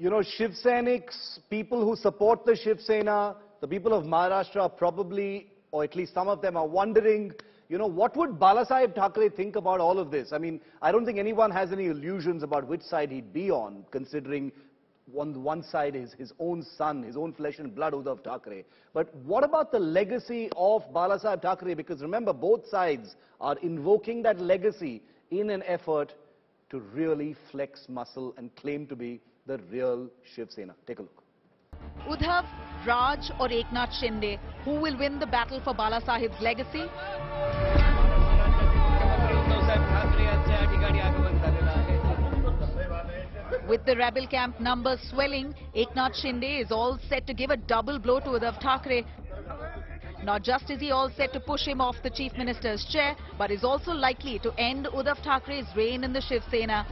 You know, Shiv Senics, people who support the Shiv Sena, the people of Maharashtra probably, or at least some of them are wondering, you know, what would Balasaheb Thackeray think about all of this? I mean, I don't think anyone has any illusions about which side he'd be on, considering on one side is his own son, his own flesh and blood, Uddhav Thackeray. But what about the legacy of Balasaheb Thackeray? Because remember, both sides are invoking that legacy in an effort to really flex muscle and claim to be the real Shiv Sena. Take a look. Uddhav, Raj or Eknath Shinde, who will win the battle for Balasaheb's legacy? With the rebel camp numbers swelling, Eknath Shinde is all set to give a double blow to Uddhav Thackeray. Not just is he all set to push him off the Chief Minister's chair, but is also likely to end Uddhav Thackeray's reign in the Shiv Sena.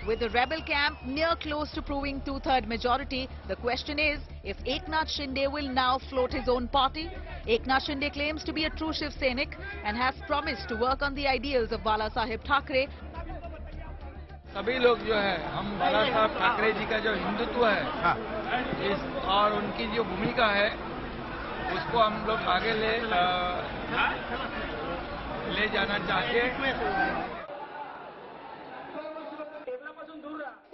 With the rebel camp near close to proving two-third majority, the question is if Eknath Shinde will now float his own party. Eknath Shinde claims to be a true Shiv Sainik and has promised to work on the ideals of Balasaheb Thackeray. सभी लोग जो है हम बाला साहब ठाकरे जी का जो हिंदुत्व है इस और उनकी जो भूमिका है उसको हम लोग आगे ले जाना चाहते हैं.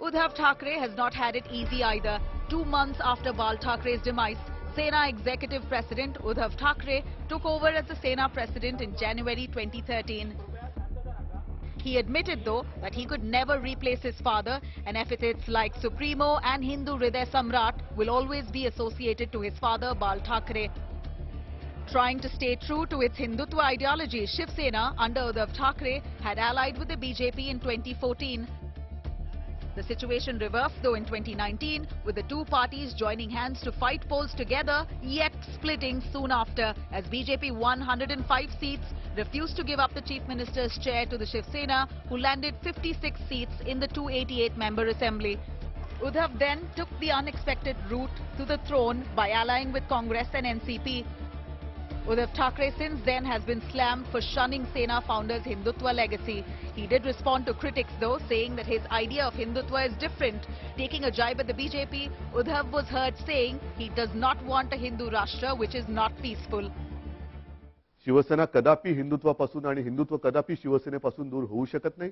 Uddhav Thackeray has not had it easy either. 2 months after Bal Thackeray's demise, Sena Executive President Uddhav Thackeray took over as the Sena President in January 2013. He admitted, though, that he could never replace his father, and epithets like Supremo and Hindu Hriday Samrat will always be associated to his father, Bal Thackeray. Trying to stay true to its Hindutva ideology, Shiv Sena under Uddhav Thackeray had allied with the BJP in 2014. The situation reversed, though, in 2019, with the two parties joining hands to fight polls together, yet splitting soon after, as BJP won 105 seats, refused to give up the Chief Minister's chair to the Shiv Sena, who landed 56 seats in the 288-member assembly. Uddhav then took the unexpected route to the throne by allying with Congress and NCP. Uddhav Thackeray since then has been slammed for shunning Sena founder's Hindutva legacy. He did respond to critics, though, saying that his idea of Hindutva is different. Taking a jibe at the BJP, Uddhav was heard saying he does not want a Hindu Rashtra which is not peaceful. Shiv Sena कदापि हिंदुत्वापासून आणि हिंदुत्व कदापि शिवसेनेपासून दूर होऊ शकत नाही.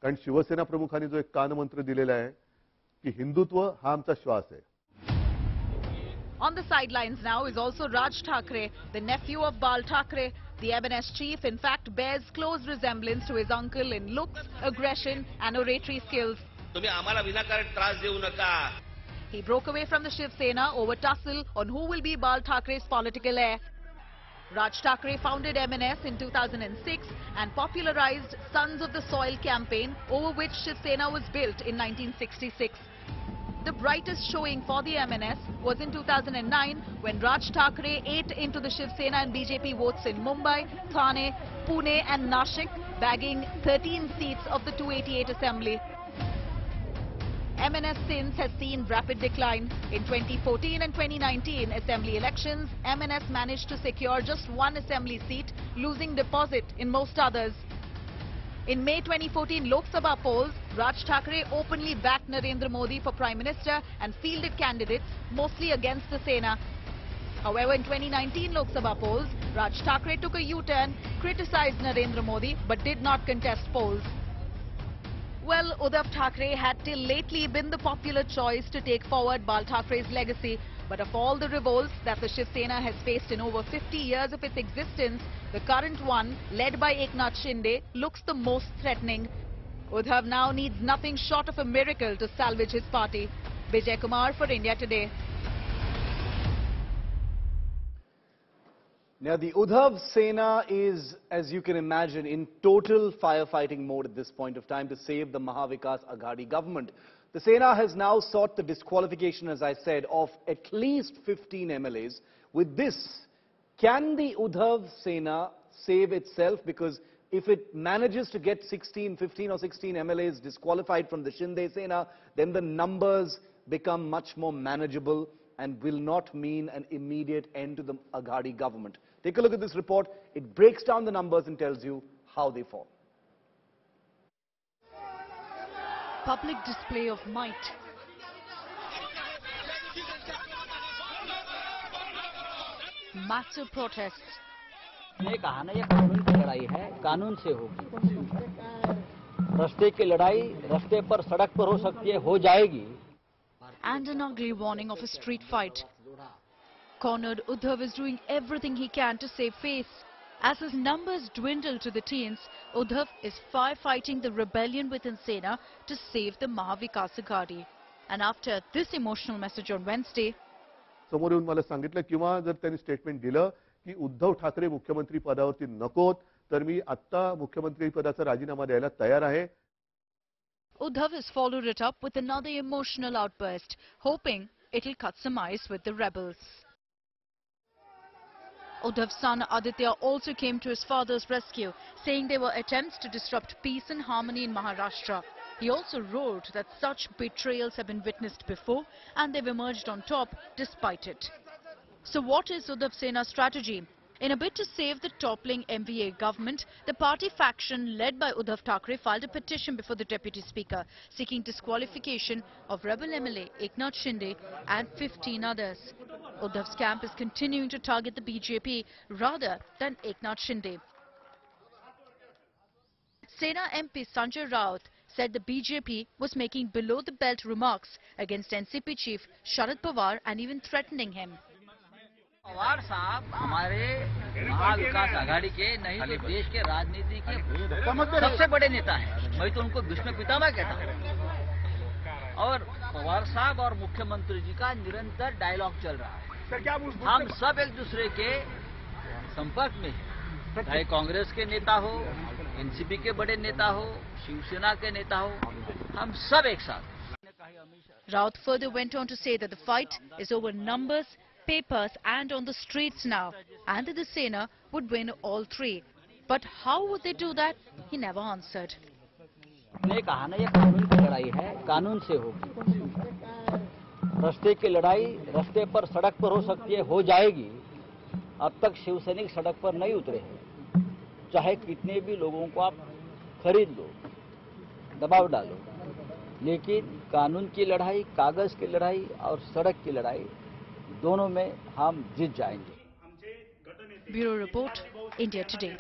कारण शिवसेना प्रमुखांनी जो एक कानमंत्र दिलेला आहे की हिंदुत्व हा आमचा श्वास आहे. On the sidelines now is also Raj Thackeray, the nephew of Bal Thackeray. The MNS chief, in fact, bears close resemblance to his uncle in looks, aggression and oratory skills. He broke away from the Shiv Sena over tussle on who will be Bal Thackeray's political heir. Raj Thackeray founded MNS in 2006 and popularized Sons of the Soil campaign, over which Shiv Sena was built in 1966. The brightest showing for the MNS was in 2009 when Raj Thackeray ate into the Shiv Sena and BJP votes in Mumbai, Thane, Pune and Nashik, bagging 13 seats of the 288 assembly. MNS since has seen rapid decline. In 2014 and 2019 assembly elections, MNS managed to secure just one assembly seat, losing deposit in most others. In May 2014 Lok Sabha polls, Raj Thackeray openly backed Narendra Modi for Prime Minister and fielded candidates mostly against the Sena. However, in 2019 Lok Sabha polls, Raj Thackeray took a U-turn, criticized Narendra Modi but did not contest polls. Well, Uddhav Thackeray had till lately been the popular choice to take forward Bal Thackeray's legacy. But of all the revolts that the Shiv Sena has faced in over 50 years of its existence, the current one, led by Eknath Shinde, looks the most threatening. Uddhav now needs nothing short of a miracle to salvage his party. Vijay Kumar for India Today. Now, the Uddhav Sena is, as you can imagine, in total firefighting mode at this point of time to save the Mahavikas Aghadi government. The Sena has now sought the disqualification, as I said, of at least 15 MLAs. With this, can the Uddhav Sena save itself? Because if it manages to get 15 or 16 MLAs disqualified from the Shinde Sena, then the numbers become much more manageable and will not mean an immediate end to the Aghadi government. Take a look at this report. It breaks down the numbers and tells you how they fall. public display of might. Massive protests. ने कहा ना, ये कानून की लड़ाई है, कानून से होगी। रास्ते की लड़ाई रास्ते पर, सड़क पर हो सकती है, हो जाएगी। And an ugly warning of a street fight. Cornered, Uddhav is doing everything he can to save face. As his numbers dwindle to the teens, Uddhav is firefighting the rebellion within Sena to save the Mahavikas Aghadi. And after this emotional message on Wednesday, समोर येऊन मला सांगितलं किंवा जर त्यांनी statement दिलं की उद्धव ठाकरे मुख्यमंत्री पदावरती नकोत, तर मी आता मुख्यमंत्री पदाचा राजीनामा द्यायला तयार आहे. Uddhav has followed it up with another emotional outburst, hoping it'll cut some ice with the rebels. Uddhav's son Aditya also came to his father's rescue, saying there were attempts to disrupt peace and harmony in Maharashtra. He also wrote that such betrayals have been witnessed before and they've emerged on top despite it. So what is Uddhav Sena's strategy? In a bid to save the toppling MVA government, the party faction led by Uddhav Thackeray filed a petition before the Deputy Speaker, seeking disqualification of rebel MLA Eknath Shinde and 15 others. Uddhav's camp is continuing to target the BJP rather than Eknath Shinde. Sena MP Sanjay Raut said the BJP was making below-the-belt remarks against NCP chief Sharad Pawar and even threatening him. Pawar साहब हमारे महाविकास आघाड़ी के नहीं तो देश के राजनीति के सबसे बड़े नेता हैं। मैं तो उनको भीष्म पितामह कहता हूँ। और पवार साहब और मुख्यमंत्री जी का निरंतर डायलॉग चल रहा है। हम सब एक दूसरे के संपर्क में हैं, चाहे कांग्रेस के नेता हो, एनसीपी के बड़े नेता हो, शिवसेना के नेता हो, हम सब एक साथ। Raut further went on to say that the fight is over numbers, papers and on the streets now, and that the Sena would win all three. But how would they do that? He never answered. ने कहा ना, ये कानून की लड़ाई है, कानून से होगी। रास्ते की लड़ाई रास्ते पर, सड़क पर हो सकती है, हो जाएगी। अब तक शिवसैनिक सड़क पर नहीं उतरे हैं। चाहे कितने भी लोगों को आप खरीद लो, दबाव डालो, लेकिन कानून की लड़ाई, कागज की लड़ाई और सड़क की लड़ाई दोनों में हम जीत जाएंगे। Bureau Report, India Today.